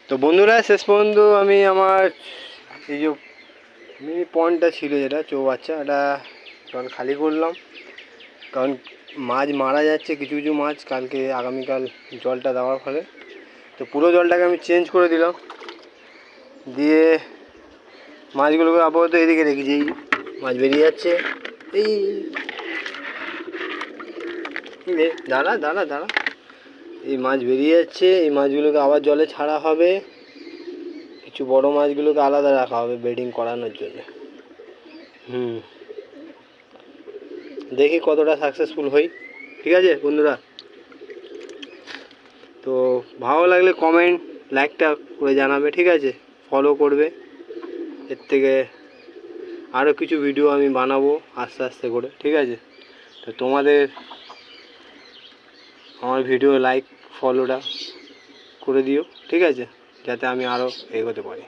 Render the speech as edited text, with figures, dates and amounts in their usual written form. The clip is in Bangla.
তো বন্ধুরা, শেষ পর্যন্ত আমি আমার এই যে মিনি পন্ডটা ছিল, যেটা চৌবাচ্চা, এটা জল খালি করলাম। কারণ মাছ মারা যাচ্ছে কিছু কিছু মাছ কালকে আগামীকাল জলটা দেওয়ার ফলে। তো পুরো জলটাকে আমি চেঞ্জ করে দিলাম, দিয়ে মাছগুলোকে আপাতত এদিকে রেখেছি। এই মাছ বেরিয়ে যাচ্ছে, এই দাঁড়া দাঁড়া দাঁড়া, এই মাছ বেরিয়ে যাচ্ছে। এই মাছগুলোকে আবার জলে ছাড়া হবে, কিছু বড় মাছগুলোকে আলাদা রাখা হবে ব্রিডিং করানোর জন্য। দেখি কতটা সাকসেসফুল হই। ঠিক আছে বন্ধুরা, তো ভালো লাগলে কমেন্ট লাইকটা করে জানাবে, ঠিক আছে, ফলো করবে। এর থেকে আরও কিছু ভিডিও আমি বানাবো আস্তে আস্তে করে, ঠিক আছে। তো তোমাদের আমার ভিডিও লাইক ফলোটা করে দিও, ঠিক আছে, যাতে আমি আরও এগোতে পারি।